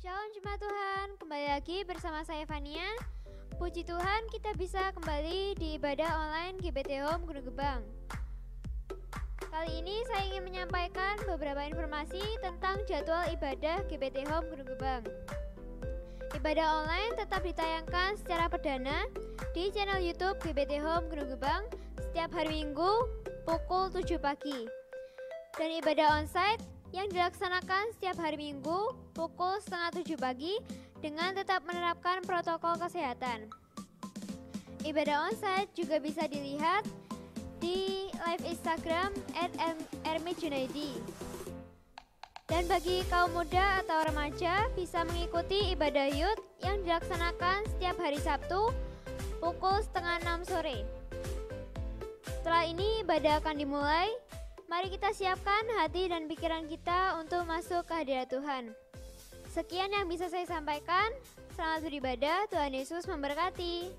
Shalom Jemaat Tuhan, kembali lagi bersama saya Fania. Puji Tuhan kita bisa kembali di ibadah online GBT Home Gunung Gebang. Kali ini saya ingin menyampaikan beberapa informasi tentang jadwal ibadah GBT Home Gunung Gebang. Ibadah online tetap ditayangkan secara perdana di channel YouTube GBT Home Gunung Gebang setiap hari Minggu pukul 7 pagi. Dan ibadah onsite yang dilaksanakan setiap hari Minggu pukul setengah 7 pagi dengan tetap menerapkan protokol kesehatan. Ibadah onsite juga bisa dilihat di live Instagram @ermitjunaidi. Dan bagi kaum muda atau remaja bisa mengikuti ibadah youth yang dilaksanakan setiap hari Sabtu pukul setengah 6 sore. Setelah ini ibadah akan dimulai. Mari kita siapkan hati dan pikiran kita untuk masuk ke hadirat Tuhan. Sekian yang bisa saya sampaikan. Selamat beribadah, Tuhan Yesus memberkati.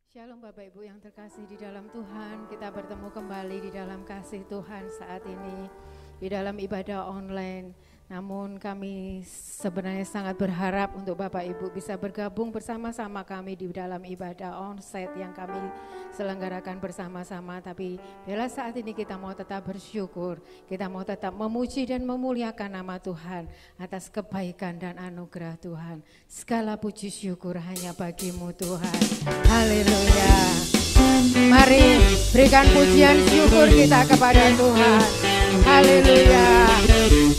Shalom Bapak Ibu yang terkasih di dalam Tuhan. Kita bertemu kembali di dalam kasih Tuhan saat ini di dalam ibadah online. Namun kami sebenarnya sangat berharap untuk Bapak Ibu bisa bergabung bersama-sama kami di dalam ibadah onsite yang kami selenggarakan bersama-sama. Tapi bila saat ini kita mau tetap bersyukur, kita mau tetap memuji dan memuliakan nama Tuhan atas kebaikan dan anugerah Tuhan. Segala puji syukur hanya bagi-Mu Tuhan. Haleluya. Mari berikan pujian syukur kita kepada Tuhan. Haleluya. Amin.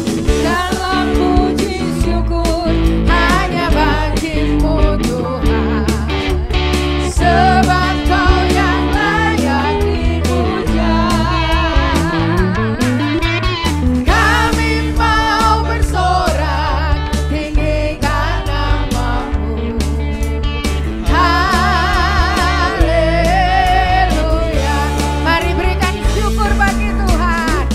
Segala puji syukur hanya bagi-Mu Tuhan, sebab Kau yang layak dipuja. Kami mau bersorak tinggikan nama-Mu. Haleluya. Mari berikan syukur bagi Tuhan.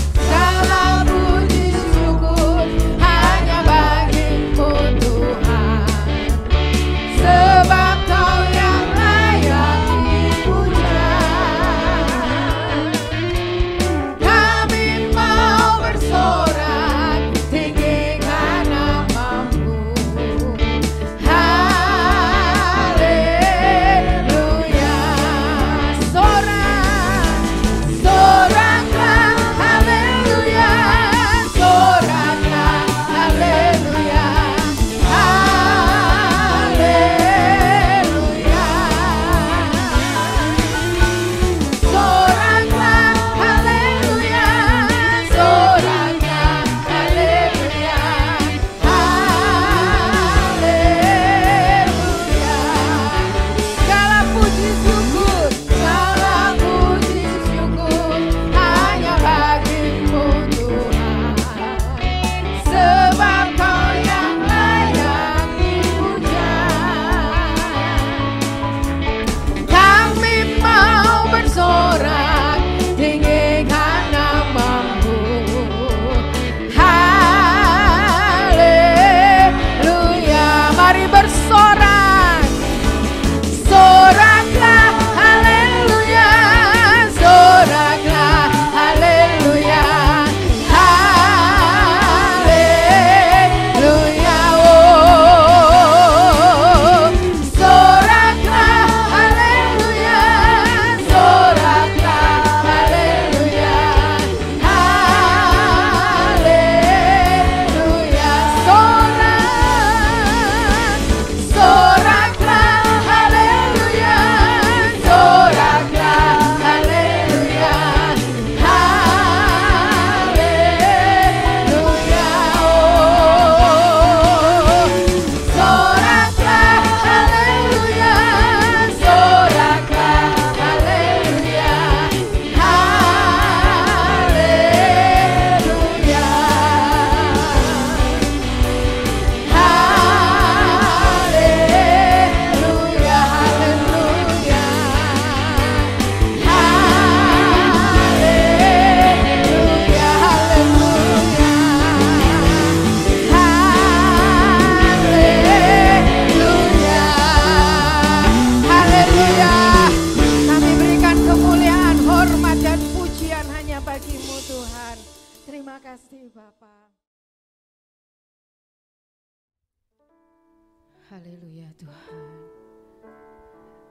Haleluya Tuhan.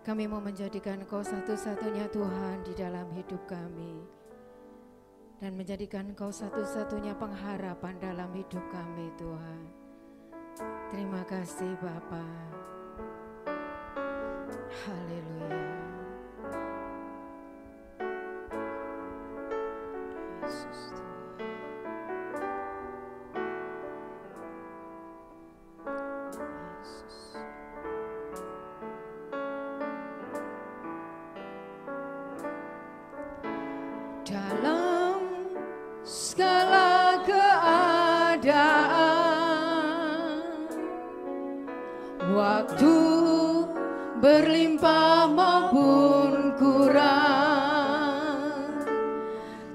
Kami mau menjadikan Engkau satu-satunya Tuhan di dalam hidup kami. Dan menjadikan Engkau satu-satunya pengharapan dalam hidup kami Tuhan. Terima kasih Bapa. Haleluya. Yesus Tuhan. Yesus. Dalam segala keadaan, waktu berlimpah maupun kurang,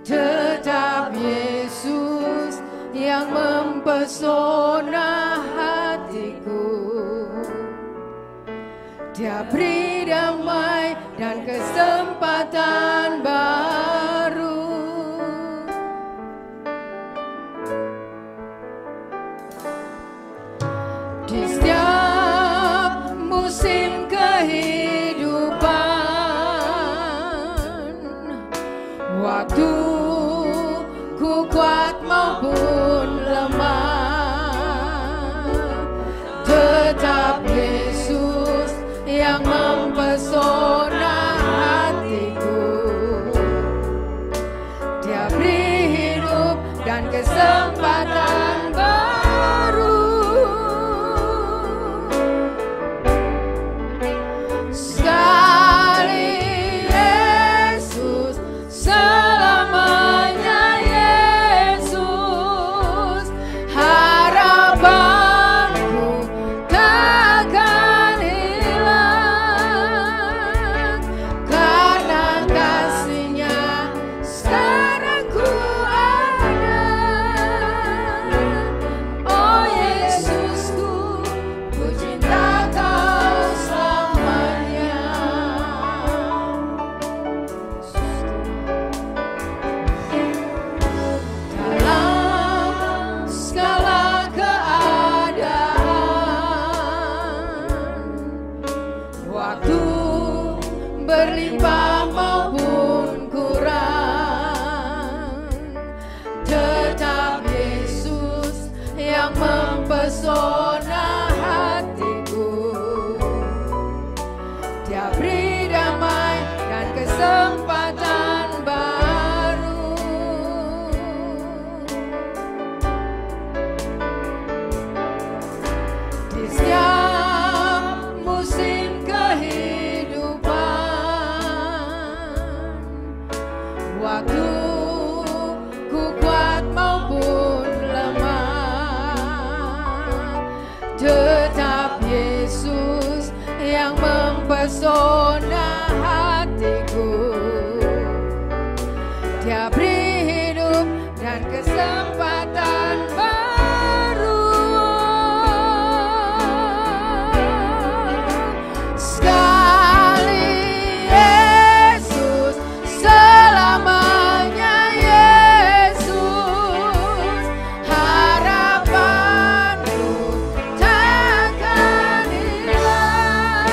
tetap Yesus yang mempesona hatiku. Dia beri damai dan kesempatan baru. Di setiap musim kehidupan, waktu ku kuat maupun lemah, tetap Yesus yang mempesona hatiku. Dia beri hidup dan kesempatan baru. Sekali Yesus, selamanya Yesus, harapanku takkan hilang, karena kasih-Nya sekarang ku ada. Oh Yesusku, ku cinta Kau selamanya. Dalam segala keadaan, waktu berlimpah maupun kurang, tetap Yesus yang mempesona hatiku. Dia beri damai dan kesempatan baru. Di setiap musim kehidupan, waktu ku kuat maupun lemah, tetap Yesus yang mempesona hatiku. Dia beri hidup dan kesempatan baru. Sekali Yesus, selamanya Yesus, harapanku takkan hilang,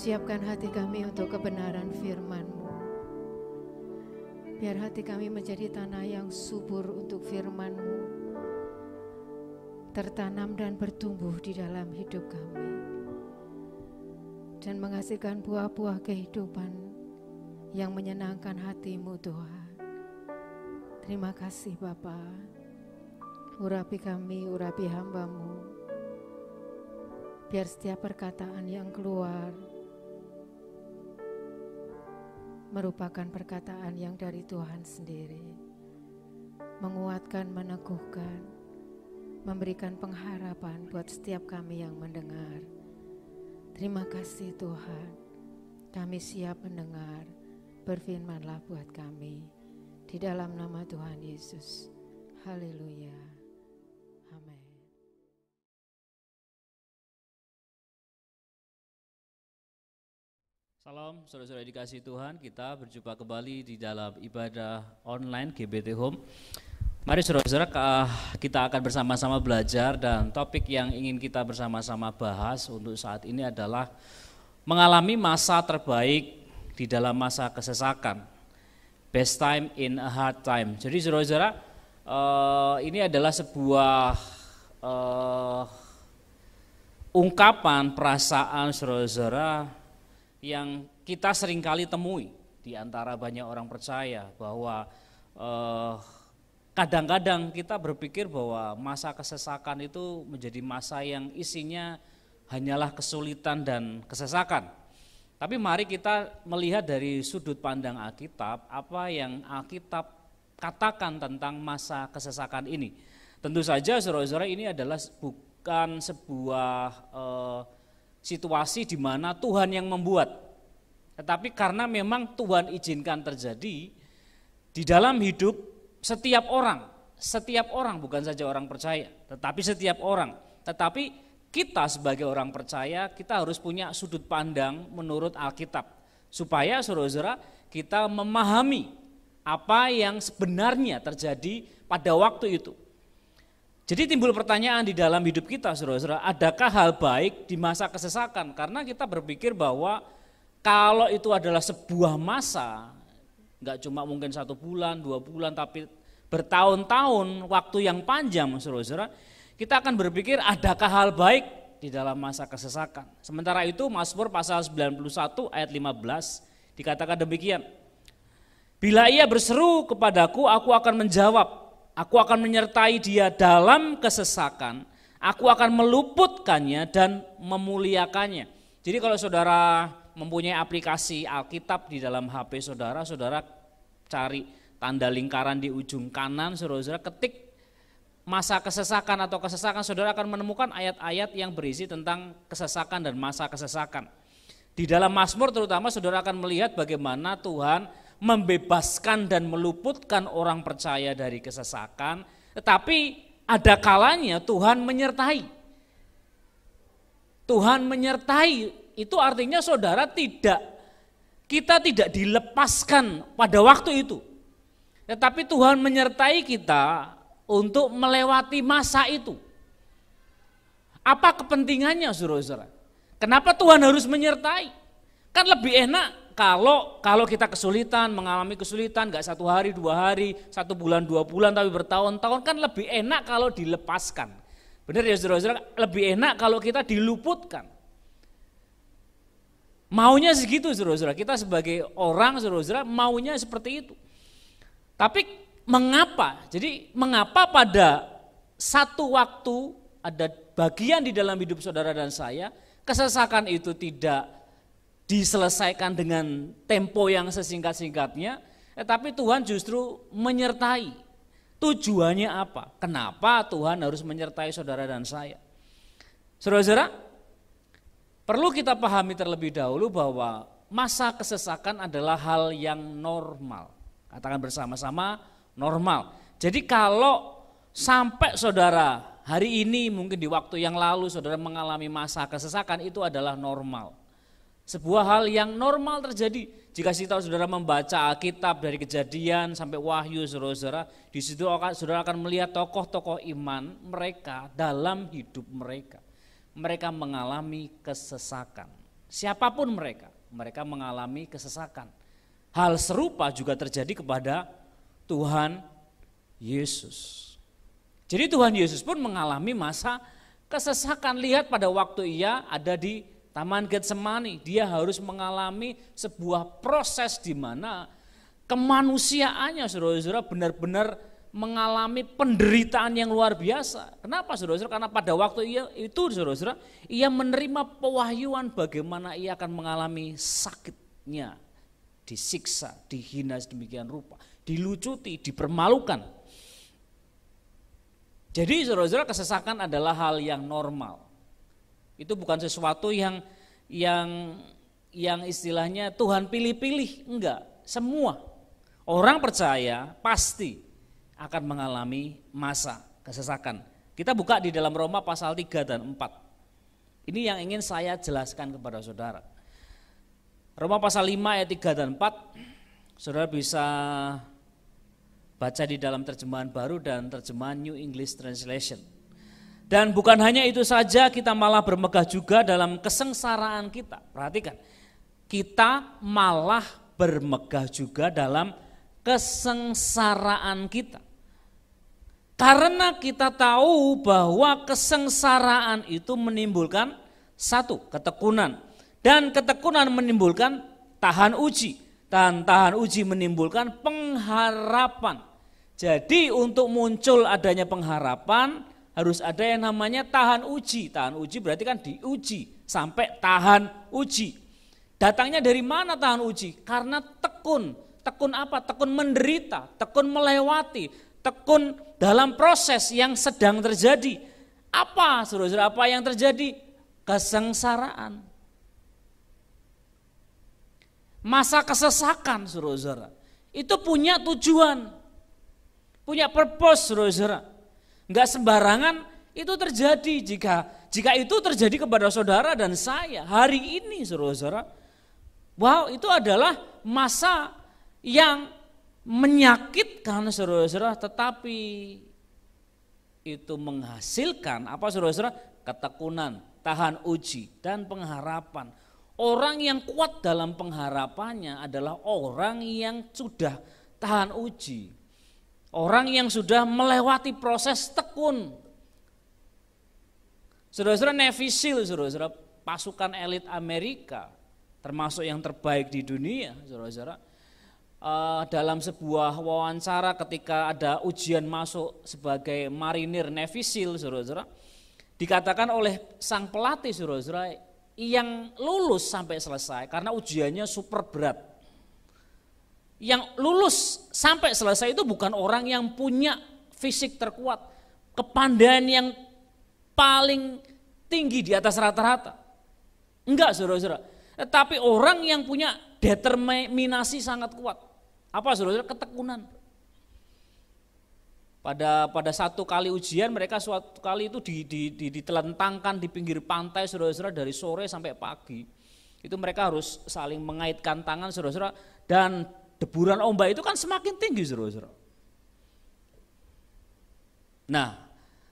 Siapkan hati kami untuk kebenaran firman-Mu. Biar hati kami menjadi tanah yang subur untuk firman-Mu, tertanam dan bertumbuh di dalam hidup kami, dan menghasilkan buah-buah kehidupan yang menyenangkan hati-Mu Tuhan. Terima kasih Bapa. Urapi kami, urapi hamba-Mu. Biar setiap perkataan yang keluar merupakan perkataan yang dari Tuhan sendiri, menguatkan, meneguhkan, memberikan pengharapan buat setiap kami yang mendengar. Terima kasih Tuhan, kami siap mendengar, berfirmanlah buat kami. Di dalam nama Tuhan Yesus, haleluya, amin. Salam saudara-saudara dikasih Tuhan, kita berjumpa kembali di dalam ibadah online GBT Home. Mari saudara-saudara, kita akan bersama-sama belajar, dan topik yang ingin kita bersama-sama bahas untuk saat ini adalah mengalami masa terbaik di dalam masa kesesakan. Best time in a hard time. Jadi saudara-saudara, ini adalah sebuah ungkapan perasaan saudara-saudara yang kita seringkali temui di antara banyak orang percaya, bahwa kadang-kadang kita berpikir bahwa masa kesesakan itu menjadi masa yang isinya hanyalah kesulitan dan kesesakan. Tapi mari kita melihat dari sudut pandang Alkitab, apa yang Alkitab katakan tentang masa kesesakan ini. Tentu saja saudara-saudara, ini adalah bukan sebuah situasi di mana Tuhan yang membuat, tetapi karena memang Tuhan izinkan terjadi di dalam hidup setiap orang, bukan saja orang percaya, tetapi setiap orang. Tetapi kita sebagai orang percaya, kita harus punya sudut pandang menurut Alkitab, supaya saudara-saudara kita memahami apa yang sebenarnya terjadi pada waktu itu. Jadi timbul pertanyaan di dalam hidup kita saudara-saudara, adakah hal baik di masa kesesakan? Karena kita berpikir bahwa kalau itu adalah sebuah masa, enggak cuma mungkin 1 bulan, 2 bulan, tapi bertahun-tahun, waktu yang panjang saudara-saudara, kita akan berpikir adakah hal baik di dalam masa kesesakan. Sementara itu Mazmur pasal 91 ayat 15 dikatakan demikian. Bila ia berseru kepadaku, aku akan menjawab. Aku akan menyertai dia dalam kesesakan. Aku akan meluputkannya dan memuliakannya. Jadi kalau saudara mempunyai aplikasi Alkitab di dalam HP saudara, saudara cari tanda lingkaran di ujung kanan, saudara ketik masa kesesakan atau kesesakan, saudara akan menemukan ayat-ayat yang berisi tentang kesesakan dan masa kesesakan. Di dalam Mazmur terutama saudara akan melihat bagaimana Tuhan membebaskan dan meluputkan orang percaya dari kesesakan, tetapi ada kalanya Tuhan menyertai. Tuhan menyertai itu artinya saudara kita tidak dilepaskan pada waktu itu. Tetapi Tuhan menyertai kita untuk melewati masa itu. Apa kepentingannya saudara-saudara? Kenapa Tuhan harus menyertai? Kan lebih enak kalau kita kesulitan, mengalami kesulitan, gak 1 hari, 2 hari, 1 bulan, 2 bulan, tapi bertahun-tahun, kan lebih enak kalau dilepaskan. Benar ya saudara-saudara? Lebih enak kalau kita diluputkan. Maunya segitu saudara-saudara, kita sebagai orang saudara-saudara maunya seperti itu. Tapi mengapa? Jadi mengapa pada satu waktu ada bagian di dalam hidup saudara dan saya, kesesakan itu tidak diselesaikan dengan tempo yang sesingkat-singkatnya, tetapi Tuhan justru menyertai. Tujuannya apa? Kenapa Tuhan harus menyertai saudara dan saya? Saudara-saudara, perlu kita pahami terlebih dahulu bahwa masa kesesakan adalah hal yang normal. Katakan bersama-sama, normal. Jadi kalau sampai saudara hari ini, mungkin di waktu yang lalu saudara mengalami masa kesesakan, itu adalah normal. Sebuah hal yang normal terjadi. Jika saudara membaca Alkitab dari Kejadian sampai Wahyu, saudara-saudara, di situ saudara akan melihat tokoh-tokoh iman mereka dalam hidup mereka. Mereka mengalami kesesakan. Siapapun mereka mengalami kesesakan. Hal serupa juga terjadi kepada Tuhan Yesus. Jadi Tuhan Yesus pun mengalami masa kesesakan. Lihat pada waktu ia ada di Taman Getsemani, dia harus mengalami sebuah proses di mana kemanusiaannya, saudara-saudara, benar-benar mengalami penderitaan yang luar biasa. Kenapa, saudara-saudara? Karena pada waktu itu, saudara-saudara, ia menerima pewahyuan bagaimana ia akan mengalami sakitnya, disiksa, dihina sedemikian rupa, dilucuti, dipermalukan. Jadi, saudara-saudara, kesesakan adalah hal yang normal. Itu bukan sesuatu yang istilahnya Tuhan pilih-pilih, enggak. Semua orang percaya pasti akan mengalami masa kesesakan. Kita buka di dalam Roma pasal 3 dan 4. Ini yang ingin saya jelaskan kepada saudara. Roma pasal 5 ayat 3 dan 4, saudara bisa baca di dalam terjemahan baru dan terjemahan New English Translation. Dan bukan hanya itu saja, kita malah bermegah juga dalam kesengsaraan kita. Perhatikan, kita malah bermegah juga dalam kesengsaraan kita. Karena kita tahu bahwa kesengsaraan itu menimbulkan satu, ketekunan. Dan ketekunan menimbulkan tahan uji. Dan tahan uji menimbulkan pengharapan. Jadi untuk muncul adanya pengharapan, harus ada yang namanya tahan uji. Tahan uji berarti kan diuji sampai tahan uji. Datangnya dari mana tahan uji? Karena tekun. Tekun apa? Tekun menderita, tekun melewati, tekun dalam proses yang sedang terjadi. Apa, saudara-saudara, apa yang terjadi? Kesengsaraan. Masa kesesakan, saudara-saudara, itu punya tujuan, punya purpose, saudara-saudara. Enggak sembarangan itu terjadi. Jika itu terjadi kepada saudara dan saya hari ini, saudara-saudara, wow, itu adalah masa yang menyakitkan, saudara-saudara, tetapi itu menghasilkan apa, saudara-saudara? Ketekunan, tahan uji, dan pengharapan. Orang yang kuat dalam pengharapannya adalah orang yang sudah tahan uji. Orang yang sudah melewati proses tekun. Saudara-saudara, Navy SEAL, saudara-saudara, pasukan elit Amerika, termasuk yang terbaik di dunia, saudara-saudara, dalam sebuah wawancara ketika ada ujian masuk sebagai marinir Navy SEAL, saudara-saudara, dikatakan oleh sang pelatih, saudara-saudara, yang lulus sampai selesai karena ujiannya super berat. Yang lulus sampai selesai itu bukan orang yang punya fisik terkuat, kepandaian yang paling tinggi di atas rata-rata. Enggak, saudara-saudara. Tetapi orang yang punya determinasi sangat kuat. Apa, saudara-saudara? Ketekunan. Pada satu kali ujian, mereka suatu kali itu ditelentangkan di pinggir pantai, saudara-saudara, dari sore sampai pagi. Itu mereka harus saling mengaitkan tangan, saudara-saudara, dan deburan ombak itu kan semakin tinggi, saudara-saudara. Nah,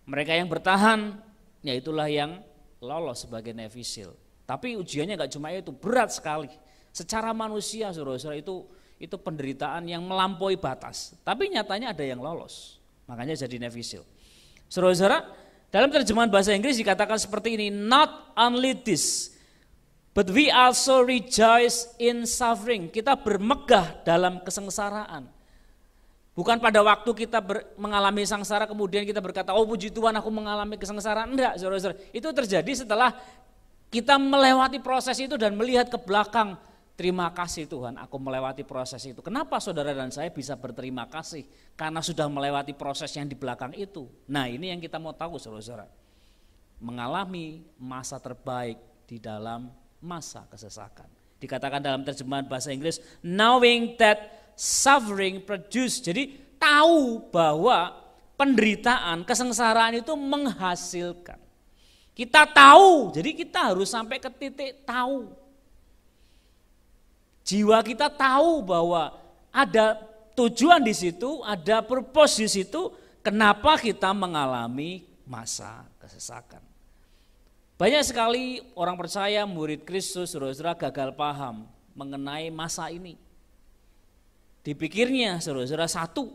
mereka yang bertahan, ya itulah yang lolos sebagai Navy SEAL. Tapi ujiannya gak cuma itu, berat sekali. Secara manusia, saudara-saudara, itu penderitaan yang melampaui batas. Tapi nyatanya ada yang lolos, makanya jadi Navy SEAL. Saudara-saudara, dalam terjemahan bahasa Inggris dikatakan seperti ini, not only this, but we also rejoice in suffering. Kita bermegah dalam kesengsaraan. Bukan pada waktu kita mengalami sengsara kemudian kita berkata, oh puji Tuhan aku mengalami kesengsaraan. Enggak, saudara-saudara. Itu terjadi setelah kita melewati proses itu dan melihat ke belakang. Terima kasih Tuhan, aku melewati proses itu. Kenapa saudara dan saya bisa berterima kasih? Karena sudah melewati proses yang di belakang itu. Nah, ini yang kita mau tahu, saudara-saudara. Mengalami masa terbaik di dalam masa kesesakan. Dikatakan dalam terjemahan bahasa Inggris, knowing that suffering produce. Jadi tahu bahwa penderitaan, kesengsaraan itu menghasilkan. Kita tahu, jadi kita harus sampai ke titik tahu. Jiwa kita tahu bahwa ada tujuan di situ, ada purpose di situ, kenapa kita mengalami masa kesesakan. Banyak sekali orang percaya, murid Kristus, saudara-saudara gagal paham mengenai masa ini. Dipikirnya saudara-saudara satu,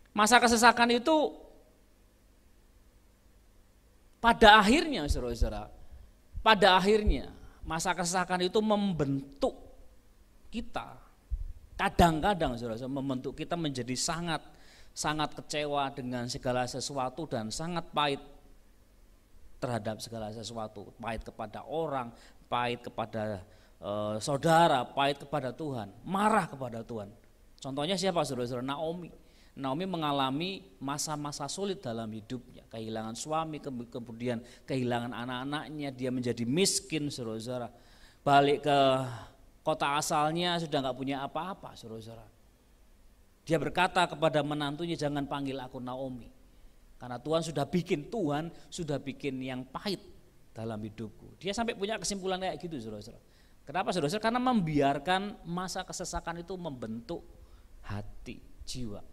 masa kesesakan itu pada akhirnya saudara-saudara, pada akhirnya masa kesesakan itu membentuk kita. Kadang-kadang saudara-saudara membentuk kita menjadi sangat kecewa dengan segala sesuatu dan sangat pahit terhadap segala sesuatu. Pahit kepada orang, pahit kepada saudara, pahit kepada Tuhan, marah kepada Tuhan. Contohnya siapa saudara-saudara? Naomi mengalami masa-masa sulit dalam hidupnya, kehilangan suami, kemudian kehilangan anak-anaknya, dia menjadi miskin saudara-saudara. Balik ke kota asalnya sudah nggak punya apa-apa saudara-saudara. Dia berkata kepada menantunya, jangan panggil aku Naomi, karena Tuhan sudah bikin yang pahit dalam hidupku. Dia sampai punya kesimpulan kayak gitu saudara-saudara. Kenapa saudara-saudara? Karena membiarkan masa kesesakan itu membentuk hati, jiwa.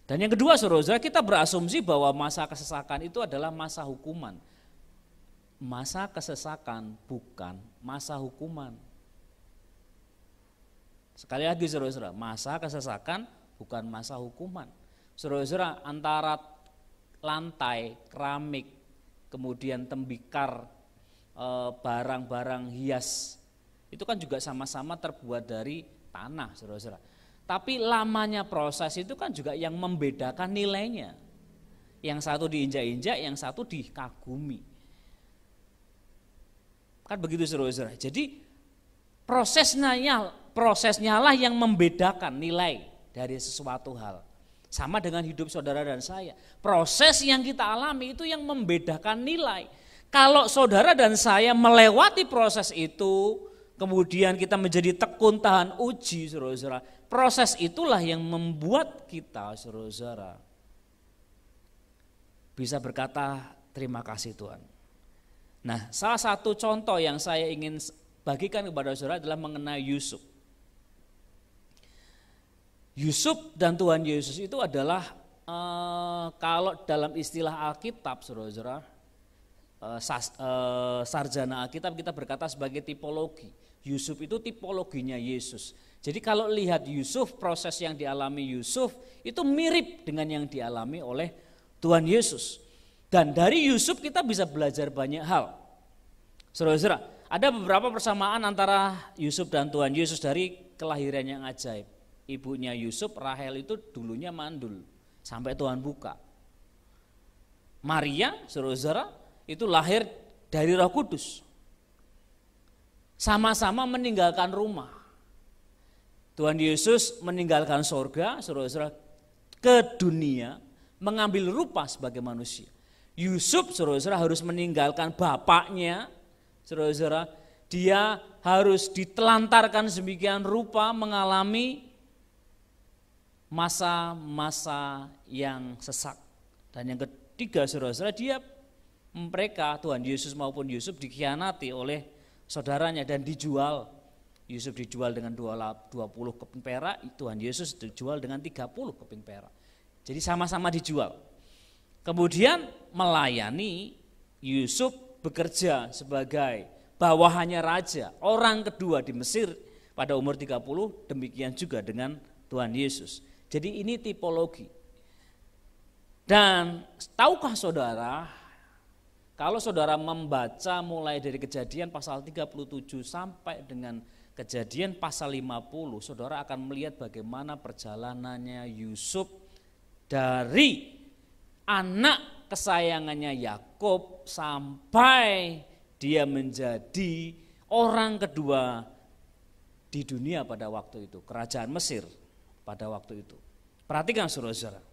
Dan yang kedua saudara-saudara, kita berasumsi bahwa masa kesesakan itu adalah masa hukuman. Masa kesesakan bukan masa hukuman. Sekali lagi saudara-saudara, masa kesesakan bukan masa hukuman. Saudara-saudara, antara lantai, keramik, kemudian tembikar, barang-barang hias, itu kan juga sama-sama terbuat dari tanah saudara-saudara. Tapi lamanya proses itu kan juga yang membedakan nilainya. Yang satu diinjak-injak, yang satu dikagumi. Kan begitu saudara-saudara. Jadi prosesnya lah yang membedakan nilai dari sesuatu hal. Sama dengan hidup saudara dan saya. Proses yang kita alami itu yang membedakan nilai. Kalau saudara dan saya melewati proses itu, kemudian kita menjadi tekun tahan uji saudara-saudara, proses itulah yang membuat kita saudara-saudara bisa berkata terima kasih Tuhan. Nah, salah satu contoh yang saya ingin bagikan kepada saudara adalah mengenai Yusuf. Yusuf dan Tuhan Yesus itu adalah kalau dalam istilah Alkitab saudara-saudara, sarjana Alkitab kita berkata sebagai tipologi. Yusuf itu tipologinya Yesus. Jadi kalau lihat Yusuf, proses yang dialami Yusuf itu mirip dengan yang dialami oleh Tuhan Yesus. Dan dari Yusuf kita bisa belajar banyak hal. Saudara-saudara, ada beberapa persamaan antara Yusuf dan Tuhan Yesus dari kelahiran yang ajaib. Ibunya Yusuf, Rahel itu dulunya mandul sampai Tuhan buka. Maria, saudara-saudara, itu lahir dari Roh Kudus. Sama-sama meninggalkan rumah. Tuhan Yesus meninggalkan sorga, saudara-saudara, ke dunia, mengambil rupa sebagai manusia. Yusuf, saudara-saudara, harus meninggalkan bapaknya, saudara-saudara, dia harus ditelantarkan sedemikian rupa, mengalami masa-masa yang sesak. Dan yang ketiga, saudara-saudara, mereka, Tuhan Yesus maupun Yusuf dikhianati oleh saudaranya dan dijual. Yusuf dijual dengan 20 keping perak, Tuhan Yesus dijual dengan 30 keping perak. Jadi sama-sama dijual. Kemudian melayani, Yusuf bekerja sebagai bawahannya raja, orang kedua di Mesir pada umur 30, demikian juga dengan Tuhan Yesus. Jadi ini tipologi. Dan tahukah saudara, kalau saudara membaca mulai dari Kejadian pasal 37 sampai dengan Kejadian pasal 50, saudara akan melihat bagaimana perjalanannya Yusuf dari anak kesayangannya Yakub sampai dia menjadi orang kedua di dunia pada waktu itu, kerajaan Mesir pada waktu itu. Perhatikan saudara-saudara.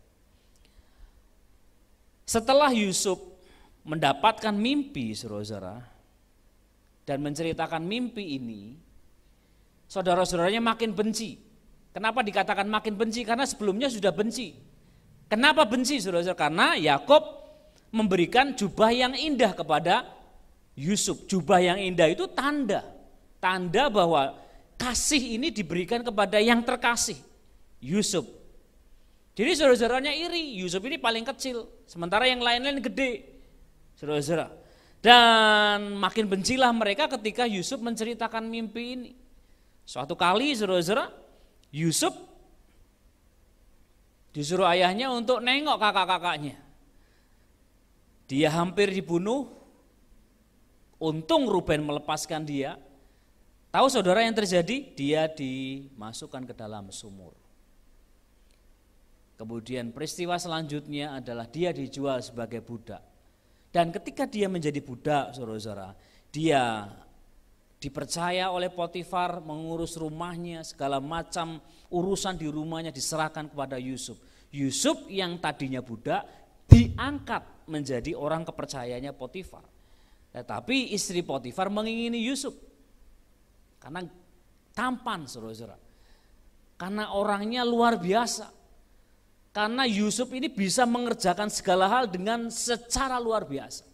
Setelah Yusuf mendapatkan mimpi saudara-saudara dan menceritakan mimpi ini, saudara-saudaranya makin benci. Kenapa dikatakan makin benci? Karena sebelumnya sudah benci. Kenapa benci saudara-saudara? Karena Yakub memberikan jubah yang indah kepada Yusuf. Jubah yang indah itu tanda bahwa kasih ini diberikan kepada yang terkasih, Yusuf. Jadi saudara-saudaranya iri, Yusuf ini paling kecil, sementara yang lain-lain gede, saudara-saudara. Dan makin bencilah mereka ketika Yusuf menceritakan mimpi ini. Suatu kali saudara-saudara, Yusuf disuruh ayahnya untuk nengok kakak-kakaknya. Dia hampir dibunuh, untung Ruben melepaskan dia. Tahu saudara yang terjadi? Dia dimasukkan ke dalam sumur. Kemudian peristiwa selanjutnya adalah dia dijual sebagai budak. Dan ketika dia menjadi budak, saudara-saudara, dia dipercaya oleh Potifar mengurus rumahnya, segala macam urusan di rumahnya diserahkan kepada Yusuf. Yusuf yang tadinya budak diangkat menjadi orang kepercayaannya Potifar. Tetapi istri Potifar mengingini Yusuf karena tampan, saudara-saudara. Karena orangnya luar biasa. Karena Yusuf ini bisa mengerjakan segala hal dengan secara luar biasa.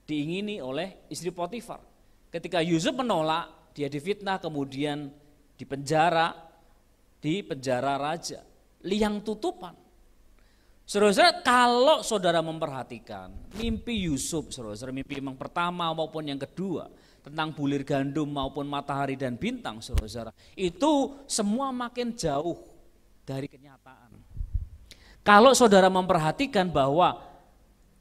Diingini oleh istri Potifar. Ketika Yusuf menolak, dia difitnah, kemudian dipenjara raja, liang tutupan. Saudara-saudara, kalau saudara memperhatikan mimpi Yusuf, saudara-saudara, mimpi yang pertama maupun yang kedua, tentang bulir gandum maupun matahari dan bintang, saudara-saudara, itu semua makin jauh dari kenyataan. Kalau saudara memperhatikan bahwa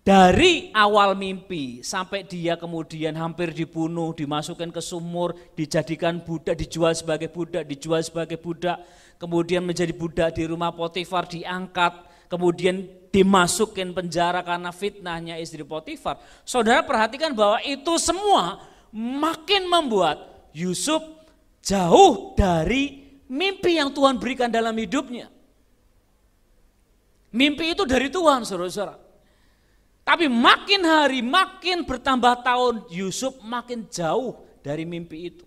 dari awal mimpi sampai dia kemudian hampir dibunuh, dimasukkan ke sumur, dijadikan budak, dijual sebagai budak, kemudian menjadi budak di rumah Potifar, diangkat, kemudian dimasukin penjara karena fitnahnya istri Potifar. Saudara perhatikan bahwa itu semua makin membuat Yusuf jauh dari mimpi yang Tuhan berikan dalam hidupnya. Mimpi itu dari Tuhan, saudara-saudara. Tapi makin hari, makin bertambah tahun, Yusuf makin jauh dari mimpi itu.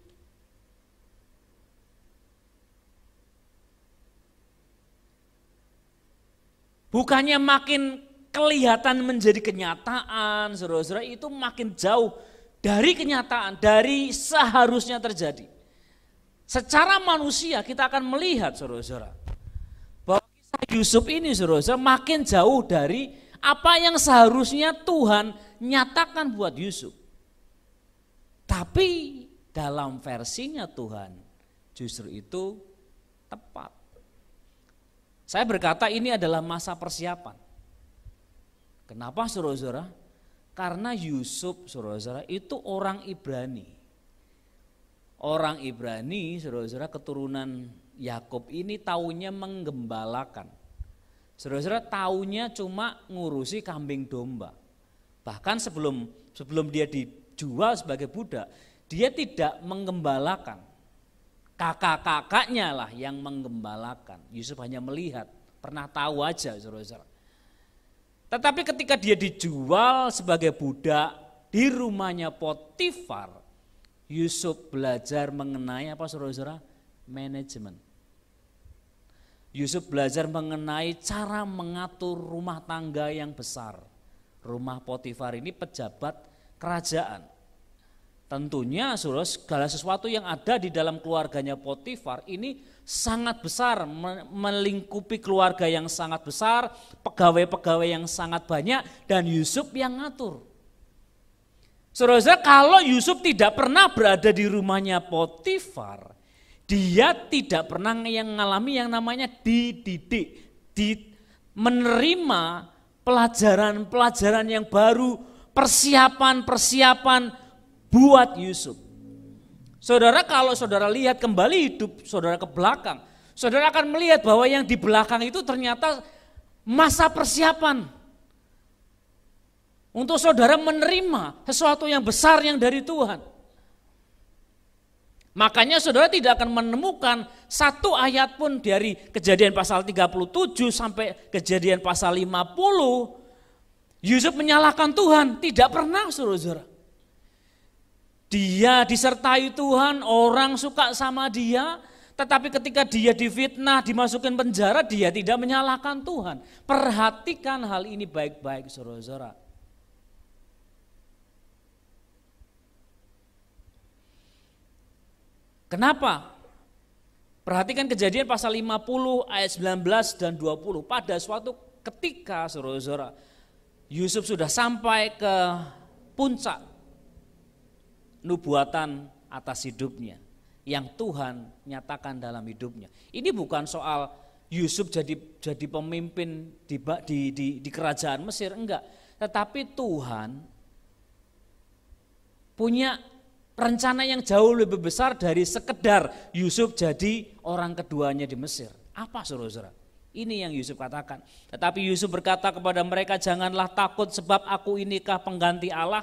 Bukannya makin kelihatan menjadi kenyataan, saudara-saudara, itu makin jauh dari kenyataan, dari seharusnya terjadi. Secara manusia kita akan melihat, saudara-saudara, Yusuf ini, saudara, makin jauh dari apa yang seharusnya Tuhan nyatakan buat Yusuf. Tapi dalam versinya Tuhan justru itu tepat. Saya berkata ini adalah masa persiapan. Kenapa, saudara? Karena Yusuf, saudara, itu orang Ibrani. Orang Ibrani, saudara, keturunan Yakub ini taunya menggembalakan. Saudara-saudara, taunya cuma ngurusi kambing domba. Bahkan sebelum dia dijual sebagai budak, dia tidak menggembalakan. Kakak-kakaknya lah yang menggembalakan. Yusuf hanya melihat, pernah tahu aja, saudara-saudara. Tetapi ketika dia dijual sebagai budak di rumahnya Potifar, Yusuf belajar mengenai apa, saudara-saudara? Manajemen. Yusuf belajar mengenai cara mengatur rumah tangga yang besar. Rumah Potifar ini pejabat kerajaan. Tentunya saudara, segala sesuatu yang ada di dalam keluarganya Potifar ini sangat besar, melingkupi keluarga yang sangat besar, pegawai-pegawai yang sangat banyak, dan Yusuf yang ngatur. Saudara, kalau Yusuf tidak pernah berada di rumahnya Potifar, dia tidak pernah yang mengalami yang namanya dididik, menerima pelajaran-pelajaran yang baru, persiapan-persiapan buat Yusuf. Saudara, kalau saudara lihat kembali hidup saudara ke belakang, saudara akan melihat bahwa yang di belakang itu ternyata masa persiapan untuk saudara menerima sesuatu yang besar yang dari Tuhan. Makanya saudara tidak akan menemukan satu ayat pun dari Kejadian pasal 37 sampai Kejadian pasal 50 Yusuf menyalahkan Tuhan, tidak pernah, saudara. Dia disertai Tuhan, orang suka sama dia, tetapi ketika dia difitnah, dimasukin penjara, dia tidak menyalahkan Tuhan. Perhatikan hal ini baik-baik, saudara. Kenapa? Perhatikan Kejadian pasal 50 ayat 19 dan 20. Pada suatu ketika, saudara, Yusuf sudah sampai ke puncak nubuatan atas hidupnya yang Tuhan nyatakan dalam hidupnya. Ini bukan soal Yusuf jadi pemimpin di kerajaan Mesir, enggak. Tetapi Tuhan punya rencana yang jauh lebih besar dari sekedar Yusuf jadi orang keduanya di Mesir. Apa saudara-saudara? Ini yang Yusuf katakan. Tetapi Yusuf berkata kepada mereka, janganlah takut sebab aku inikah pengganti Allah.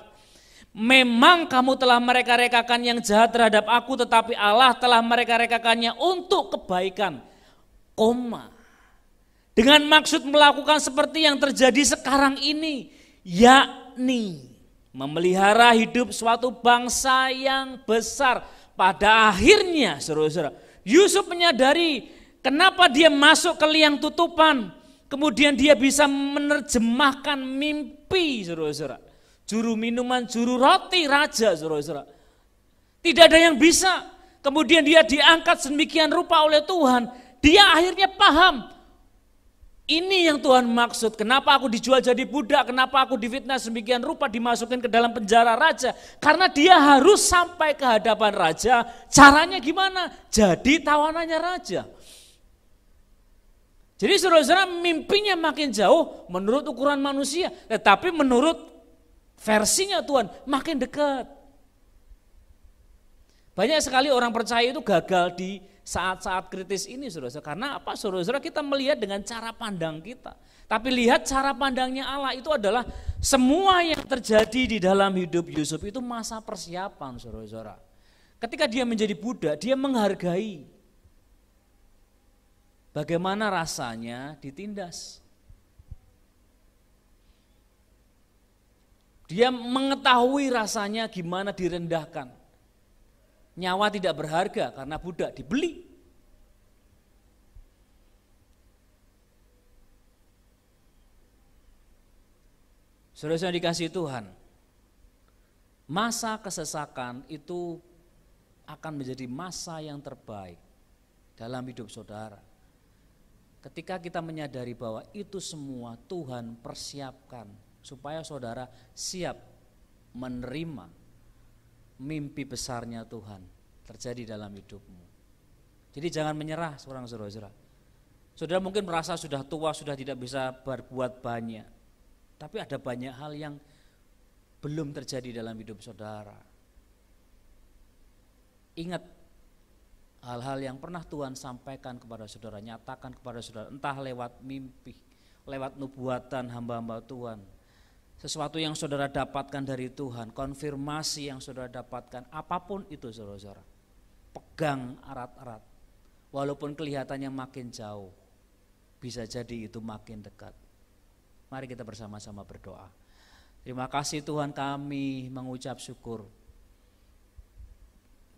Memang kamu telah mereka-rekakan yang jahat terhadap aku, tetapi Allah telah mereka-rekakannya untuk kebaikan. Dengan maksud melakukan seperti yang terjadi sekarang ini, yakni memelihara hidup suatu bangsa yang besar. Pada akhirnya, saudara-saudara, Yusuf menyadari kenapa dia masuk ke liang tutupan, kemudian dia bisa menerjemahkan mimpi, saudara-saudara. Juru minuman, juru roti, raja, saudara-saudara. Tidak ada yang bisa. Kemudian dia diangkat sedemikian rupa oleh Tuhan. Dia akhirnya paham. Ini yang Tuhan maksud. Kenapa aku dijual jadi budak? Kenapa aku difitnah sedemikian rupa, dimasukin ke dalam penjara raja? Karena dia harus sampai ke hadapan raja. Caranya gimana? Jadi tawanannya raja. Jadi saudara-saudara, mimpinya makin jauh menurut ukuran manusia. Tetapi menurut versinya Tuhan makin dekat. Banyak sekali orang percaya itu gagal di saat-saat kritis ini, saudara-saudara. Karena apa, saudara-saudara? Kita melihat dengan cara pandang kita. Tapi lihat cara pandangnya Allah itu adalah semua yang terjadi di dalam hidup Yusuf itu masa persiapan, saudara-saudara. Ketika dia menjadi budak, dia menghargai bagaimana rasanya ditindas. Dia mengetahui rasanya gimana direndahkan. Nyawa tidak berharga karena budak dibeli. Saudara-saudara dikasihi Tuhan, masa kesesakan itu akan menjadi masa yang terbaik dalam hidup saudara. Ketika kita menyadari bahwa itu semua Tuhan persiapkan supaya saudara siap menerima mimpi besarnya Tuhan terjadi dalam hidupmu. Jadi jangan menyerah seorang saudara. Saudara mungkin merasa sudah tua, sudah tidak bisa berbuat banyak. Tapi ada banyak hal yang belum terjadi dalam hidup saudara. Ingat hal-hal yang pernah Tuhan sampaikan kepada saudara, nyatakan kepada saudara, entah lewat mimpi, lewat nubuatan hamba-hamba Tuhan. Sesuatu yang saudara dapatkan dari Tuhan, konfirmasi yang saudara dapatkan, apapun itu saudara-saudara, pegang erat-erat. Walaupun kelihatannya makin jauh, bisa jadi itu makin dekat. Mari kita bersama-sama berdoa. Terima kasih Tuhan, kami mengucap syukur.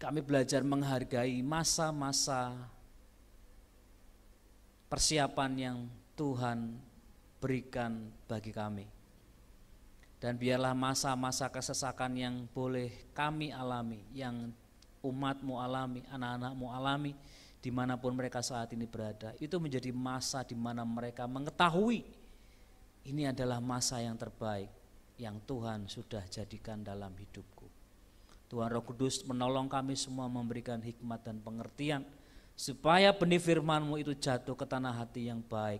Kami belajar menghargai masa-masa persiapan yang Tuhan berikan bagi kami. Dan biarlah masa-masa kesesakan yang boleh kami alami, yang umat-Mu alami, anak-anak-Mu alami, dimanapun mereka saat ini berada, itu menjadi masa di mana mereka mengetahui ini adalah masa yang terbaik yang Tuhan sudah jadikan dalam hidupku. Tuhan Roh Kudus menolong kami semua, memberikan hikmat dan pengertian, supaya benih firman-Mu itu jatuh ke tanah hati yang baik,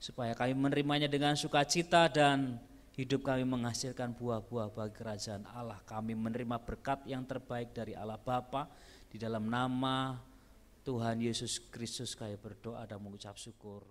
supaya kami menerimanya dengan sukacita dan hidup kami menghasilkan buah-buah bagi kerajaan Allah. Kami menerima berkat yang terbaik dari Allah Bapa. Di dalam nama Tuhan Yesus Kristus kami berdoa dan mengucap syukur.